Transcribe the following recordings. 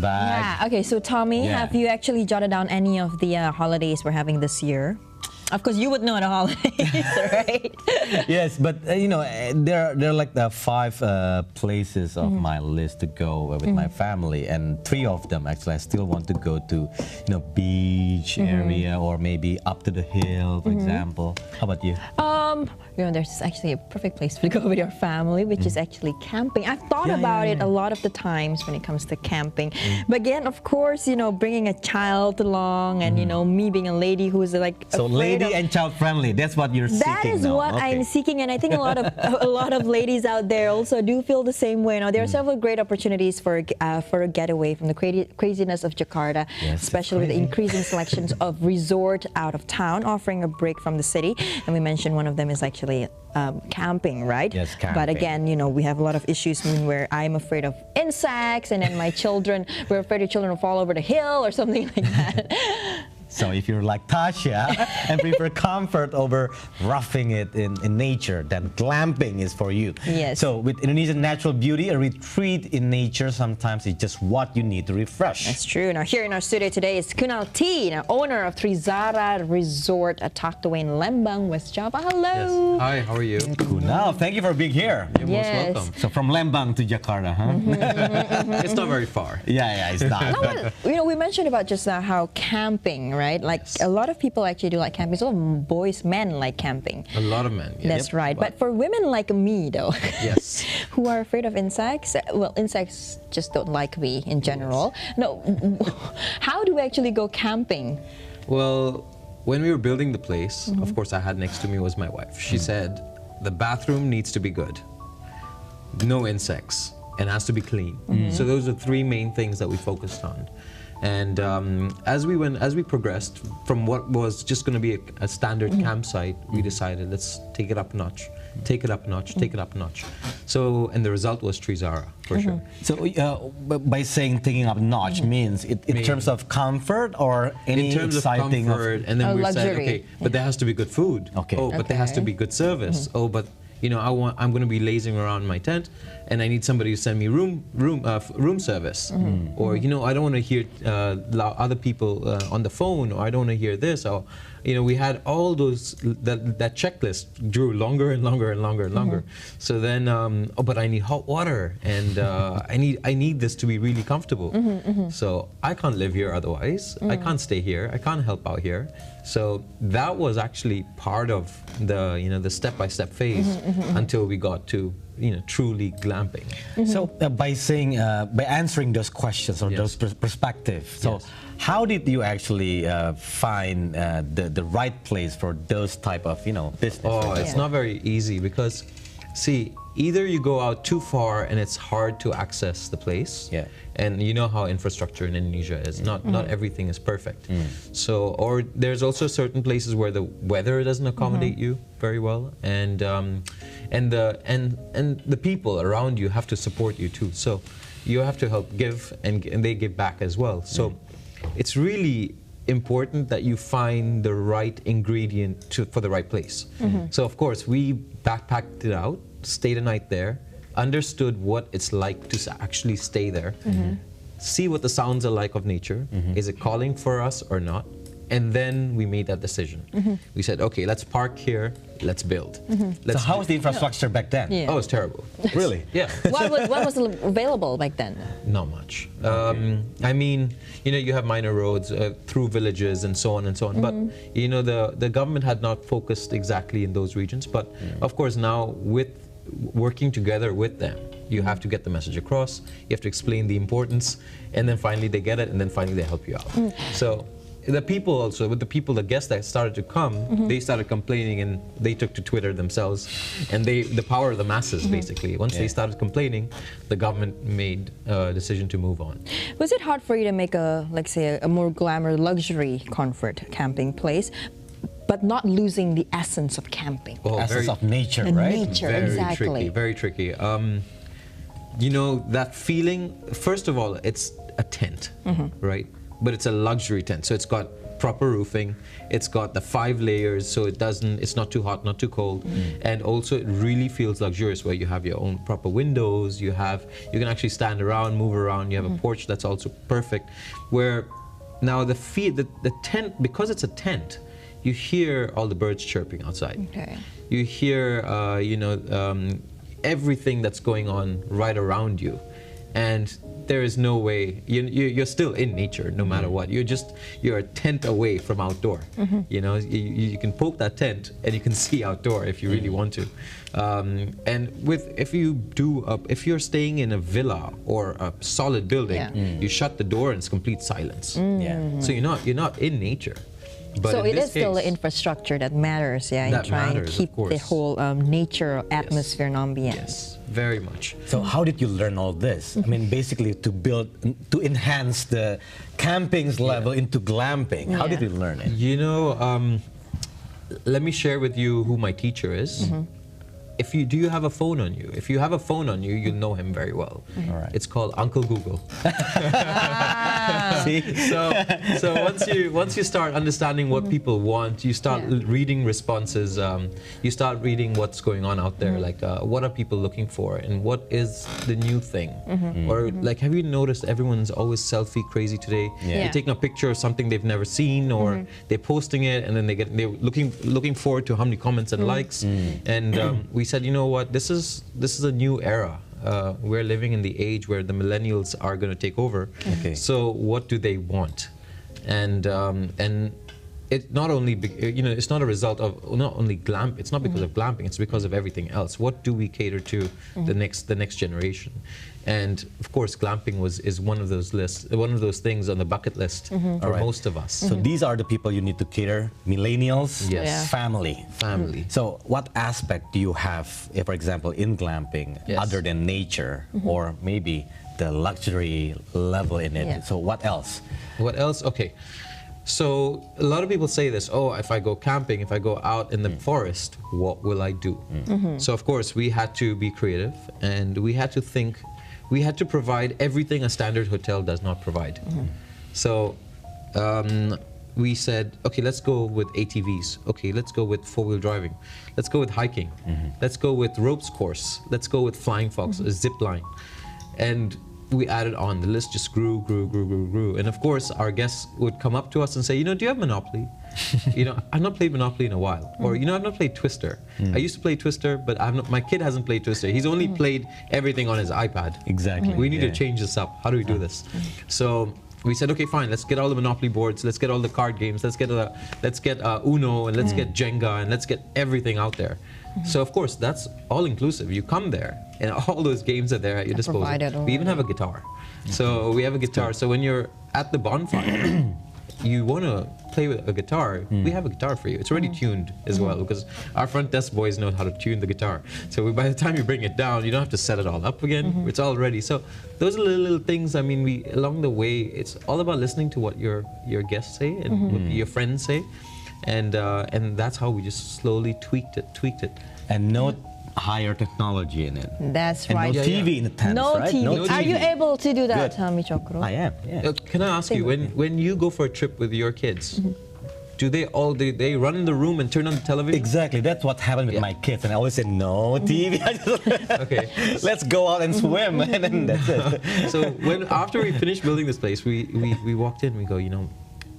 bag. Yeah. Okay. So Tommy, have you actually jotted down any of the holidays we're having this year? Of course, you would know the holidays, right? Yes, but you know, there are like the 5 places of my list to go with my family, and 3 of them actually I still want to go to, you know, beach area or maybe up to the hill, for example. How about you? You know, there's actually a perfect place to go with your family, which is actually camping. I've thought about it a lot of the times when it comes to camping. But again, of course, you know, bringing a child along and, you know, me being a lady who's like Lady and child friendly, that's what you're seeking. That is what I'm seeking, and I think a lot of ladies out there also do feel the same way. Now, there are several great opportunities for a getaway from the craziness of Jakarta, especially with the increasing selections of resort out of town, offering a break from the city. And we mentioned one of them is actually camping, right? Yes, camping. But again, you know, we have a lot of issues where I'm afraid of insects, and then my children, we're afraid the children will fall over the hill or something like that. So if you're like Tasya and prefer comfort over roughing it in nature, then glamping is for you. Yes. So with Indonesian natural beauty, a retreat in nature sometimes is just what you need to refresh. That's true. Now here in our studio today is Kunal T, owner of Trizara Resort at Tjokro in Lembang, West Java. Hello. Yes. Hi, how are you? Kunal, thank you for being here. You're most welcome. So from Lembang to Jakarta, huh? It's not very far. Yeah, it's not. No, but, you know, we mentioned about just how camping, right? Like a lot of people actually do like camping. So boys, men like camping. A lot of men. Yes. That's right. But for women like me, though, yes, who are afraid of insects, well, insects just don't like me in general. Yes. No, how do we actually go camping? Well, when we were building the place, of course, I had next to me was my wife. She said the bathroom needs to be good, no insects, and has to be clean. So those are 3 main things that we focused on. And as we progressed from what was just going to be a standard campsite, we decided let's take it up a notch, take it up a notch, take it up a notch. So, and the result was Trizara for sure. So by saying taking up a notch means in terms of comfort or any in terms exciting of comfort, and then we said, okay, but there has to be good food. Okay. Oh, but there has to be good service. Oh, but you know, I'm going to be lazing around my tent, and I need somebody to send me room service, or you know, I don't want to hear other people on the phone, or I don't want to hear this, or you know, we had all those that checklist grew longer and longer and longer and longer. So then, oh, but I need hot water, and I need this to be really comfortable. So I can't live here otherwise. I can't stay here. I can't help out here. So that was actually part of the step-by-step phase until we got to truly glamping. So by answering those questions or those perspectives, so how did you actually find the right place for those type of business? Oh, it's not very easy because, see, either you go out too far and it's hard to access the place. Yeah. And you know how infrastructure in Indonesia is. Not everything is perfect. So, or there's also certain places where the weather doesn't accommodate you very well, and the people around you have to support you too. So you have to help give, and they give back as well. So it's really important that you find the right ingredient for the right place. So of course we backpacked it out, stayed a night there, understood what it's like to actually stay there, see what the sounds are like of nature, is it calling for us or not, and then we made that decision. We said, okay, let's park here, let's build. So how was the infrastructure back then? Yeah. Oh, it's terrible. Really? Yeah. What was available back then? Not much. I mean, you have minor roads through villages and so on and so on. But the government had not focused exactly in those regions. But of course now, with working together with them, you have to get the message across. You have to explain the importance, and then finally they get it, and then finally they help you out. So the people also, the guests that started to come, they started complaining, and they took to Twitter themselves, and the power of the masses, basically. Once they started complaining, the government made a decision to move on. Was it hard for you to make let's say, a more glamour, luxury comfort camping place, but not losing the essence of camping? Oh, essence of nature, right? Nature, very exactly. Tricky, very tricky. That feeling, first of all, it's a tent, right? But it's a luxury tent, so it's got proper roofing. It's got the 5 layers, so it's not too hot, not too cold. And also it really feels luxurious, where you have your own proper windows, you can actually stand around, move around, you have a porch that's also perfect. Where now the tent, because it's a tent, you hear all the birds chirping outside. Okay. You hear, everything that's going on right around you. And there is no way, you're still in nature no matter what. You're a tent away from outdoor. You know, you can poke that tent and you can see outdoor if you really want to. And if you're staying in a villa or a solid building, you shut the door and it's complete silence. So you're not in nature. But so it is still the infrastructure that matters, in trying to keep the whole nature atmosphere and ambience. Yes, very much. So how did you learn all this? I mean, basically to enhance the camping's level into glamping. How did you learn it? You know, let me share with you who my teacher is. Do you have a phone on you? If you have a phone on you, you'll know him very well. All right. It's called Uncle Google. See? So once you start understanding what people want, you start reading responses. You start reading what's going on out there, like what are people looking for, and what is the new thing, or like, have you noticed everyone's always selfie crazy today? They're taking a picture of something they've never seen, or they're posting it, and then they're looking forward to how many comments and likes, and we said, you know what, this is a new era. We're living in the age where the millennials are going to take over. Okay. So what do they want? And it not only it's not a result of not only it's not because of glamping, it's because of everything else. What do we cater to the next generation? And of course, glamping is one of those things on the bucket list for most of us. So these are the people you need to cater: millennials, family. So what aspect do you have, for example, in glamping, other than nature, or maybe the luxury level in it? So what else? What else? Okay. So a lot of people say this, oh, if I go camping, if I go out in the forest, what will I do? So of course we had to be creative, and we had to think, we had to provide everything a standard hotel does not provide. So we said, okay, let's go with ATVs. Okay, let's go with 4-wheel driving. Let's go with hiking. Let's go with ropes course. Let's go with flying fox, a zip line. And we added on. The list just grew. And of course, our guests would come up to us and say, do you have Monopoly? I've not played Monopoly in a while. Or, I've not played Twister. I used to play Twister, but my kid hasn't played Twister. He's only played everything on his iPad. Exactly. We need to change this up. How do we do this? So we said, okay, fine, let's get all the Monopoly boards, let's get all the card games, let's get Uno, and let's get Jenga, and let's get everything out there. So of course, that's all inclusive. You come there, and all those games are there at your disposal. We even have a guitar. So we have a guitar. So when you're at the bonfire, you want to play with a guitar, we have a guitar for you. It's already tuned as well, because our front desk boys know how to tune the guitar. So by the time you bring it down, you don't have to set it all up again. It's all ready. So those are little things. I mean, along the way, it's all about listening to what your guests say and what your friends say. And that's how we just slowly tweaked it. And no higher technology in it. That's and right. no TV in the tent, no right? TV. No TV. Are you able to do that, Tjokro? I am, yeah. Can I ask you, when you go for a trip with your kids, do they run in the room and turn on the television? Exactly, that's what happened with my kids, and I always say, no TV. Okay. Let's go out and swim, and then that's it. So after we finished building this place, we walked in, we go,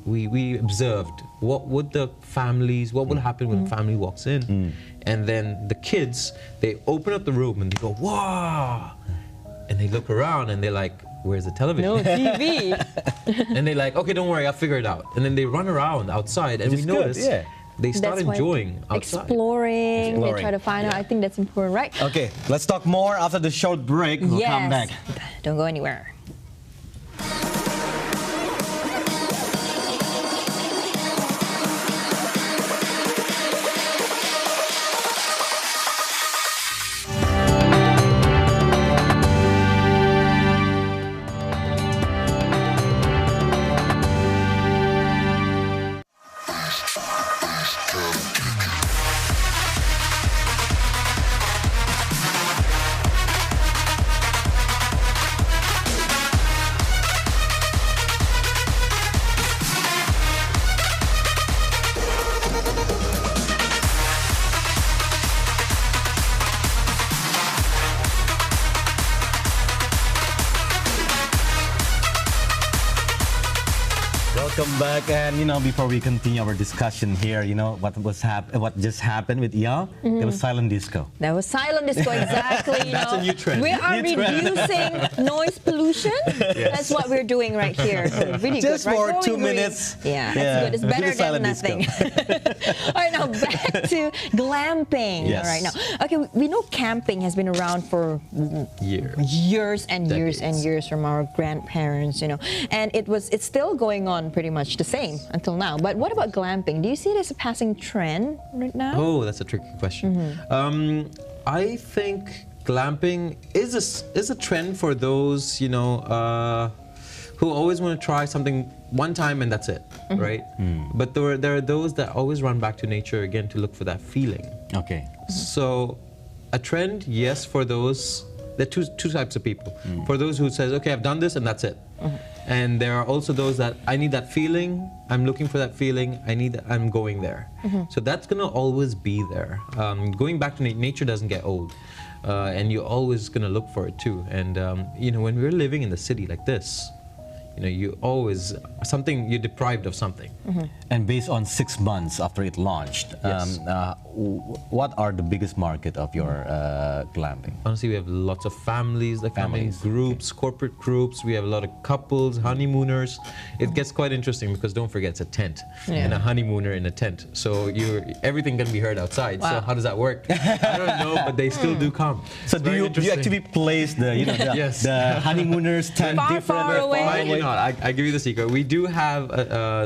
we observed what would happen when a family walks in. And then the kids, they open up the room and they go, wow! And they look around and they're like, where's the television? No TV. And they're like, okay, don't worry, I'll figure it out. And then they run around outside, and we notice they start enjoying outside. Exploring, they try to find out. I think that's important, right? Okay, let's talk more after the short break. We'll come back. Don't go anywhere. back, and before we continue our discussion here, what just happened with Ia? There was silent disco. There was silent disco, exactly. That's a new trend. We are reducing noise pollution. Yes. That's what we're doing right here. Really Just good, right? for Going 2 minutes. green. Yeah, it's good. It's Let's do better the silent than nothing. All right, now back to glamping. Yes. All right, now, okay, we know camping has been around for years and years and years from our grandparents, and it's still going on pretty much the same until now. But what about glamping? Do you see it as a passing trend right now? Oh, that's a tricky question. I think glamping is a trend for those who always want to try something one time and that's it, right? But there are those that always run back to nature again to look for that feeling. Okay. So a trend, yes, for those. There are two types of people. For those who says, okay, I've done this and that's it. And there are also those that I need that feeling. I'm looking for that feeling. I'm going there. So that's gonna always be there. Going back to nature doesn't get old, and you're always gonna look for it too. And when we're living in the city like this, you're deprived of something. And based on 6 months after it launched, Yes. what are the biggest market of your glamping? Honestly, we have lots of families that come in, Families, groups, corporate groups. We have a lot of couples, honeymooners. It gets quite interesting because don't forget it's a tent and a honeymooner in a tent. So everything can be heard outside. So how does that work? I don't know, but they still do come. So do you actually place the Yes. the honeymooners tent Far away? I do not. I give you the secret. We do have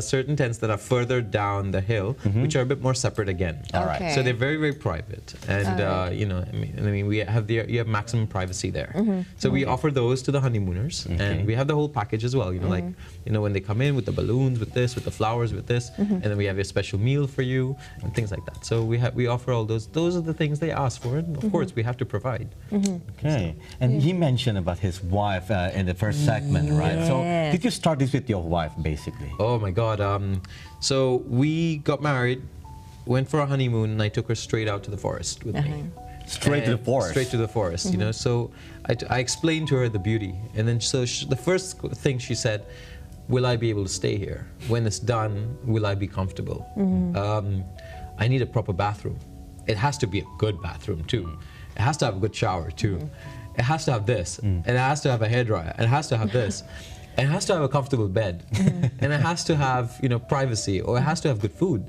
certain tents that are further down the hill, which are a bit more separate again. All right. Okay. So they're very, very private, and you have maximum privacy there. So we offer those to the honeymooners, and we have the whole package as well. When they come in with the balloons, with this, with the flowers, with this, and then we have a special meal for you and things like that. So we offer all those. Those are the things they ask for, and of course we have to provide. Okay. And he mentioned about his wife in the first segment, right? So did you start this with your wife, basically? Oh my God. So we got married, went for a honeymoon, and I took her straight out to the forest with me. Straight to the forest? Straight to the forest, So I explained to her the beauty. And then the first thing she said, will I be able to stay here? When it's done, will I be comfortable? I need a proper bathroom. It has to be a good bathroom too. It has to have a good shower too. It has to have this, and it has to have a hairdryer, and it has to have this. And it has to have a comfortable bed, and it has to have privacy, or it has to have good food.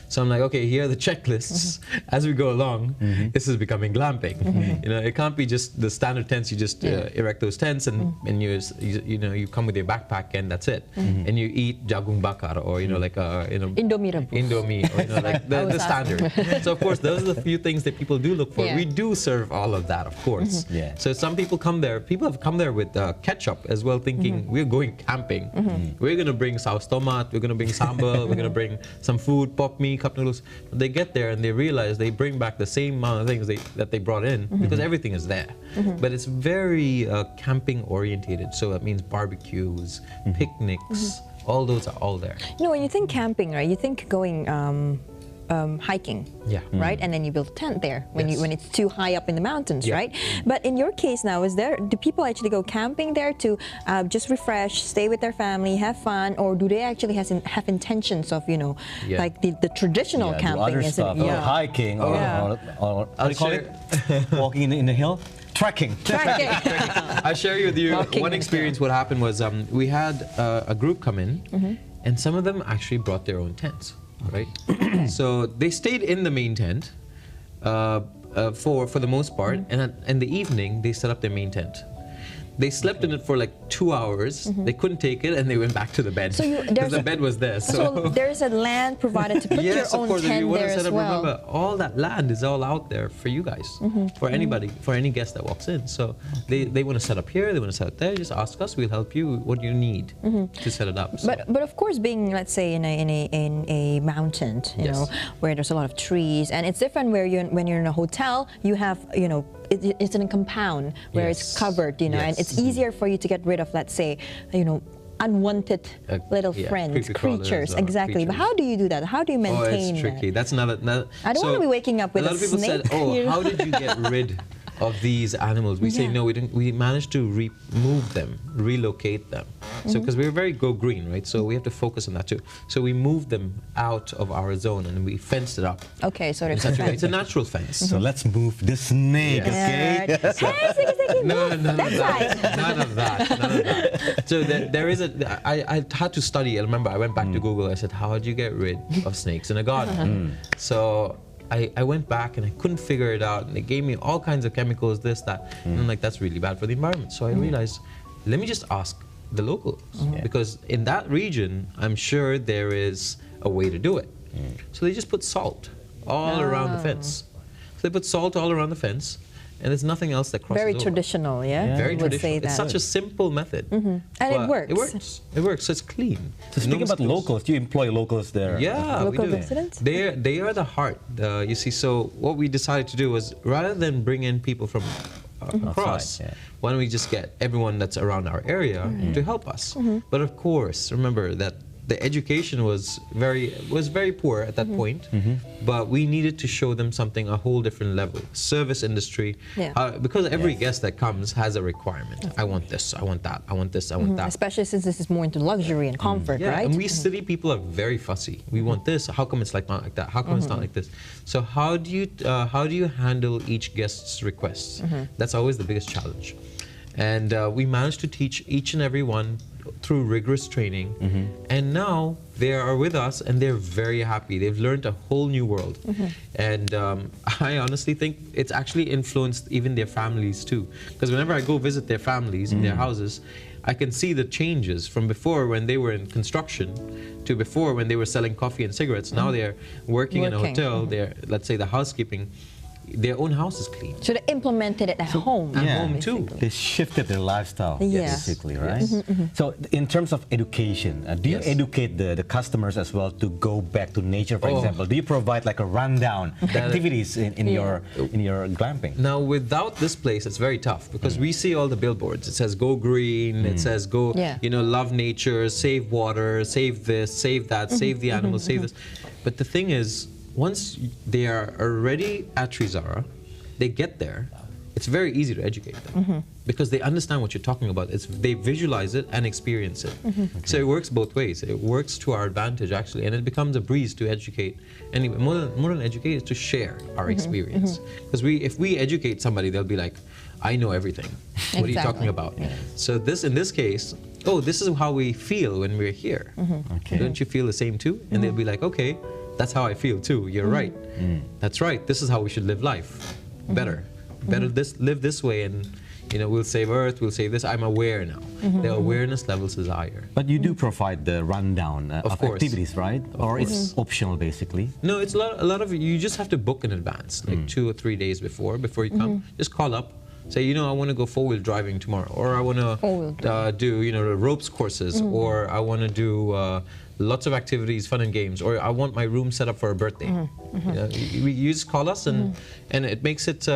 So I'm like, okay, here are the checklists. As we go along, this is becoming glamping. It can't be just the standard tents. You just erect those tents, and you come with your backpack, and that's it. And you eat jagung bakar, or Indomie rebus. Indomie, or like the standard. So of course, those are the few things that people do look for. We do serve all of that, of course. So some people come there. People have come there with ketchup as well, thinking we're going camping. We're going to bring saus tomat. We're going to bring sambal. We're going to bring some food, pop mee, cup noodles. But they get there and they realize they bring back the same amount of things that they brought in because everything is there. But it's very camping orientated. So that means barbecues, picnics. All those are all there. When you think camping, right, you think going hiking, right? And then you build a tent there when it's too high up in the mountains, right? But in your case now, do people actually go camping there to just refresh, stay with their family, have fun, or do they actually have intentions of like the traditional camping? Other stuff, or hiking, or how do you call it? Walking in the hill. Trekking. I'll share with you one experience. What happened was we had a group come in, and some of them actually brought their own tents. Right, so they stayed in the main tent for the most part, and in the evening they set up their main tent. They slept in it for like 2 hours. They couldn't take it, and they went back to the bed. Because the bed was there. So there's a land provided to put your own tent there as well. Remember, all that land is all out there for you guys, for anybody, for any guest that walks in. So they want to set up here, they want to set up there. Just ask us, we'll help you. What do you need to set it up? So. But of course, being, let's say, in a mountain, where there's a lot of trees, and it's different when you're in a hotel. You have it's in a compound where it's covered, and it's easier for you to get rid of, let's say, unwanted little friends, creatures, exactly. But how do you do that? How do you maintain it's tricky. that? That's another. I don't want to be waking up with a lot of people snake. said, how did you get rid of these animals. We say no, we didn't. We managed to remove them, relocate them. So because we're very go green, right? So we have to focus on that too. So we moved them out of our zone and we fenced it up. Okay, so It's a natural fence. So let's move the snake, okay? Hey, sige, No, move. none of That's that. right. None of that. None of that. So there is I had to study. I remember I went back to Google. I said, how do you get rid of snakes in a garden? So I went back and I couldn't figure it out. And they gave me all kinds of chemicals, this, that. And I'm like, that's really bad for the environment. So I realized, let me just ask the locals. Because in that region, I'm sure there is a way to do it. So they just put salt all around the fence. So they put salt all around the fence. And there's nothing else that crosses Very over. traditional, yeah? Very You would traditional. say It's that. such a simple method. And it works. It works. It works. So it's clean. So speaking about locals, you employ locals there. Yeah, Local we do. residents? They are the heart. You see, so what we decided to do was rather than bring in people from across, Outside, why don't we just get everyone that's around our area to help us? But of course, remember that the education was very poor at that point, but we needed to show them something a whole different level. Service industry, because every guest that comes has a requirement. I want this, I want that, I want this, I want that. Especially since this is more into luxury and comfort, Yeah, right? and we city people are very fussy. We want this. How come it's like not like that? How come it's not like this? So how do you handle each guest's requests? That's always the biggest challenge. And we managed to teach each and every one through rigorous training, and now they are with us and they're very happy. They've learned a whole new world, and I honestly think it's actually influenced even their families too. Because whenever I go visit their families in their houses, I can see the changes from before when they were in construction to before when they were selling coffee and cigarettes. Now they're working in a hotel. They're, let's say, the housekeeping. Their own house is clean. So they implemented it at home. At home too. They shifted their lifestyle, basically, right? Yes. So in terms of education, do you educate the customers as well to go back to nature, for example? Do you provide like a rundown activities in your glamping? Now, without this place, it's very tough because we see all the billboards. It says go green. It says go, love nature, save water, save this, save that, save the animals, save this. But the thing is, once they are already at Trizara, they get there, it's very easy to educate them because they understand what you're talking about. They visualize it and experience it. So it works both ways. It works to our advantage, actually, and it becomes a breeze to educate. Anyway, more than educate is to share our experience. Because if we educate somebody, they'll be like, I know everything. What are you talking about? So in this case, this is how we feel when we're here. Don't you feel the same too? And they'll be like, okay, that's how I feel too. You're right. That's right. This is how we should live life. Better. Live this way, and we'll save Earth. We'll save this. I'm aware now. The awareness levels is higher. But you do provide the rundown of course. activities, right? Or it's optional, basically. No, it's a lot of. You just have to book in advance, like 2 or 3 days before you come. Just call up. Say, I want to go 4-wheel driving tomorrow, or I want to do ropes courses, or I want to do lots of activities, fun and games, or I want my room set up for a birthday. You just call us, and it makes it.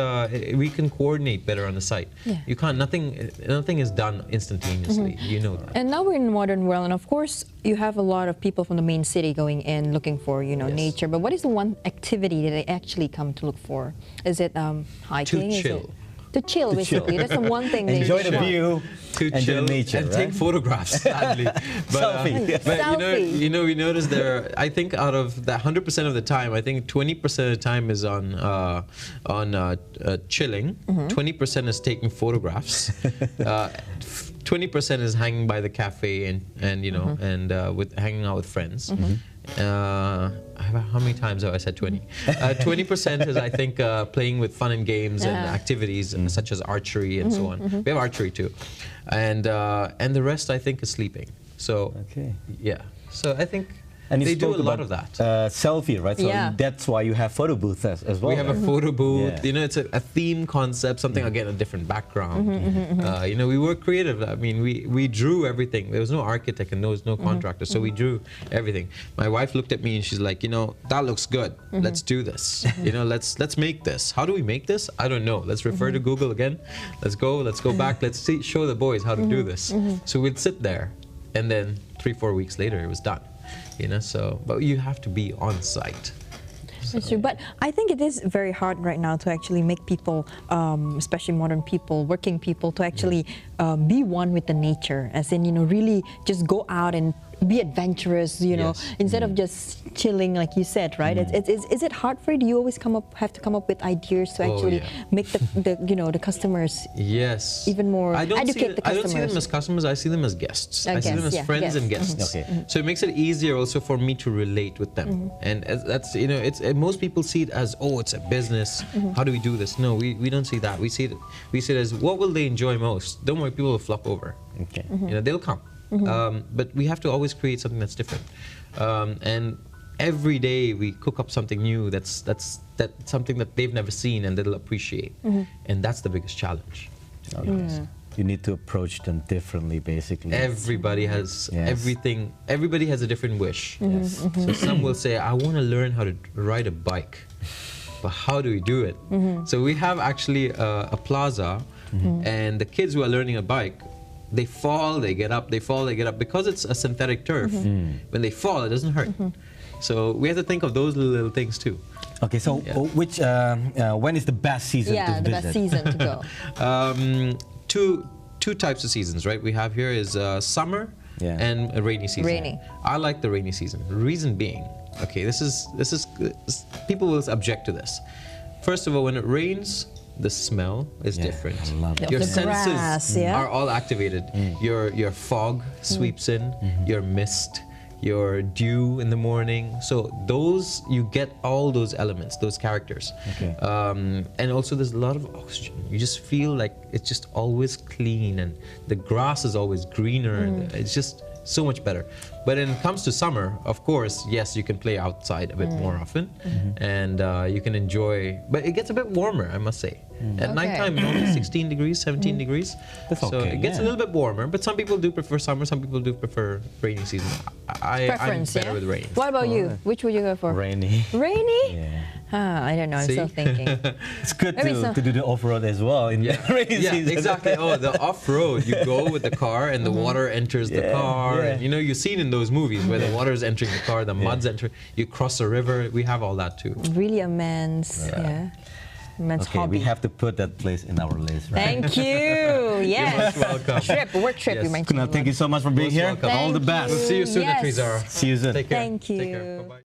We can coordinate better on the site. You can't. Nothing is done instantaneously. You know that. And now we're in the modern world, and of course you have a lot of people from the main city going in looking for nature. But what is the one activity that they actually come to look for? Is it hiking? To chill. To chill, basically. That's the one thing they enjoy the view, to chill nature, and take photographs. Sadly, selfie. But we noticed there. I think out of the 100% of the time, I think 20% of the time is on chilling. 20% is taking photographs. 20% is hanging by the cafe and with hanging out with friends. How many times have I said 20? 20% is, I think, playing with fun and games and activities such as archery and so on. We have archery too, and the rest, I think, is sleeping. So so I think they do a lot of that. Selfie, right? So that's why you have photo booths as well. We have a photo booth. It's a theme concept, something again a different background. We were creative. I mean, we drew everything. There was no architect and there was no contractor, so we drew everything. My wife looked at me and she's like, that looks good. Let's do this. Let's make this. How do we make this? I don't know. Let's refer to Google again. Let's go back. Let's show the boys how to do this. So we'd sit there, and then 3-4 weeks later, it was done. But you have to be on site. That's true, but I think it is very hard right now to actually make people, especially modern people, working people, to actually be one with the nature, as in, really just go out and be adventurous, instead of just chilling, like you said, right? Is it hard for you? Do you always have to come up with ideas to actually make the customers even more, educate the customers? I don't see them as customers, I see them as guests. I see them as friends and guests. So it makes it easier also for me to relate with them. And that's, most people see it as, oh, it's a business. How do we do this? No, we don't see that. We see it as, what will they enjoy most? Don't worry, people will flock over. Okay. They'll come. But we have to always create something that's different. And every day we cook up something new that's something that they've never seen and they'll appreciate. And that's the biggest challenge. You need to approach them differently, basically. Everybody has everything. Everybody has a different wish. So some will say, I want to learn how to ride a bike. But how do we do it? So we have actually a plaza, and the kids who are learning a bike, they fall, they get up, they fall, they get up. Because it's a synthetic turf, when they fall, it doesn't hurt. So we have to think of those little things too. Okay, so when is the best season to visit? The best season to go. Two types of seasons, right? We have here is summer and a rainy season. Rainy. I like the rainy season. Reason being, okay, this is people will object to this. First of all, when it rains, the smell is different. I love it. Your the senses grass, are all activated. Your fog sweeps in, your mist, your dew in the morning. So those, you get all those elements, those characters. Okay. And also there's a lot of oxygen. You just feel like it's just always clean, and the grass is always greener, and it's just so much better. But when it comes to summer, of course, yes, you can play outside a bit more often, and you can enjoy, but it gets a bit warmer, I must say. At nighttime, normally 16 degrees, 17 degrees. That's so it gets a little bit warmer, but some people do prefer summer, some people do prefer rainy season. I'm better with rain. What about you? Which would you go for? Rainy. Rainy? Yeah. I don't know, I'm still thinking. It's good to do the off-road as well in the rainy season. Exactly. Oh, the off-road, you go with the car and the water enters the car. And, you've seen in those movies where the water is entering the car, the mud's entering, you cross a river. We have all that too. Really a man's, man's hobby. We have to put that place in our list, right? Thank you. Yes. You're most welcome. Work trip, you mentioned. Thank you so much for being here. Welcome. All the best. We'll see you soon at Trizara. See you soon. Take care. Thank you. Take care. Bye-bye.